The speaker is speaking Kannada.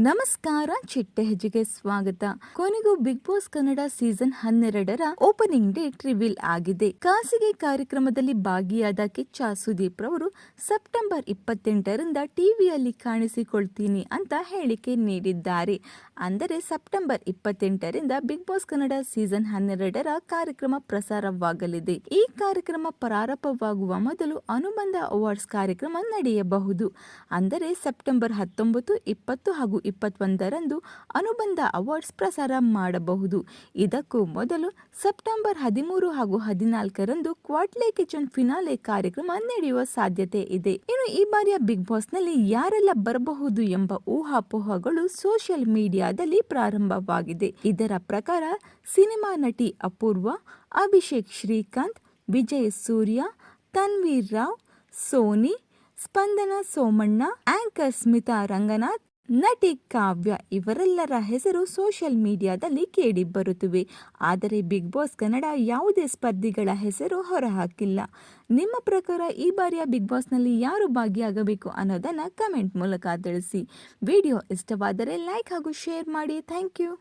ನಮಸ್ಕಾರ, ಚಿಟ್ಟೆ ಹೆಜ್ಜೆಗೆ ಸ್ವಾಗತ. ಕೊನೆಗೂ ಬಿಗ್ ಬಾಸ್ ಕನ್ನಡ ಸೀಸನ್ 12ರ ಓಪನಿಂಗ್ ಡೇಟ್ ರಿವೀಲ್ ಆಗಿದೆ. ಖಾಸಗಿ ಕಾರ್ಯಕ್ರಮದಲ್ಲಿ ಭಾಗಿಯಾದ ಕಿಚ್ಚ ಸುದೀಪ್ ರವರು ಸೆಪ್ಟೆಂಬರ್ 28ರಿಂದ ಟಿವಿಯಲ್ಲಿ ಕಾಣಿಸಿಕೊಳ್ತೀನಿ ಅಂತ ಹೇಳಿಕೆ ನೀಡಿದ್ದಾರೆ. ಅಂದರೆ ಸೆಪ್ಟೆಂಬರ್ 28ರಿಂದ ಬಿಗ್ ಬಾಸ್ ಕನ್ನಡ ಸೀಸನ್ 12ರ ಕಾರ್ಯಕ್ರಮ ಪ್ರಸಾರವಾಗಲಿದೆ. ಈ ಕಾರ್ಯಕ್ರಮ ಪ್ರಾರಂಭವಾಗುವ ಮೊದಲು ಅನುಬಂಧ ಅವಾರ್ಡ್ಸ್ ಕಾರ್ಯಕ್ರಮ ನಡೆಯಬಹುದು. ಅಂದರೆ ಸೆಪ್ಟೆಂಬರ್ 19, 20 ಹಾಗೂ 21ರಂದು ಅನುಬಂಧ ಅವಾರ್ಡ್ಸ್ ಪ್ರಸಾರ ಮಾಡಬಹುದು. ಇದಕ್ಕೂ ಮೊದಲು ಸೆಪ್ಟೆಂಬರ್ 13 ಹಾಗೂ 14ರಂದು ಕ್ವಾಟ್ಲೆ ಕಿಚನ್ ಫಿನಾಲೆ ಕಾರ್ಯಕ್ರಮ ನಡೆಯುವ ಸಾಧ್ಯತೆ ಇದೆ. ಇನ್ನು ಈ ಬಾರಿಯ ಬಿಗ್ ಬಾಸ್ ನಲ್ಲಿ ಯಾರೆಲ್ಲ ಬರಬಹುದು ಎಂಬ ಊಹಾಪೋಹಗಳು ಸೋಷಿಯಲ್ ಮೀಡಿಯಾದಲ್ಲಿ ಪ್ರಾರಂಭವಾಗಿದೆ. ಇದರ ಪ್ರಕಾರ ಸಿನಿಮಾ ನಟಿ ಅಪೂರ್ವ, ಅಭಿಷೇಕ್ ಶ್ರೀಕಾಂತ್, ವಿಜಯ್ ಸೂರ್ಯ, ತನ್ವೀರ್ ರಾವ್, ಸೋನಿ, ಸ್ಪಂದನ ಸೋಮಣ್ಣ, ಆಂಕರ್ ಸ್ಮಿತಾ ರಂಗನಾಥ್, ನಟಿ ಕಾವ್ಯ ಇವರೆಲ್ಲರ ಹೆಸರು ಸೋಷಿಯಲ್ ಮೀಡಿಯಾದಲ್ಲಿ ಕೇಳಿ ಬರುತ್ತಿವೆ. ಆದರೆ ಬಿಗ್ ಬಾಸ್ ಕನ್ನಡ ಯಾವುದೇ ಸ್ಪರ್ಧಿಗಳ ಹೆಸರು ಹೊರಹಾಕಿಲ್ಲ. ನಿಮ್ಮ ಪ್ರಕಾರ ಈ ಬಾರಿಯ ಬಿಗ್ ಬಾಸ್ನಲ್ಲಿ ಯಾರು ಭಾಗಿಯಾಗಬೇಕು ಅನ್ನೋದನ್ನು ಕಮೆಂಟ್ ಮೂಲಕ ತಿಳಿಸಿ. ವಿಡಿಯೋ ಇಷ್ಟವಾದರೆ ಲೈಕ್ ಹಾಗೂ ಶೇರ್ ಮಾಡಿ. Thank you.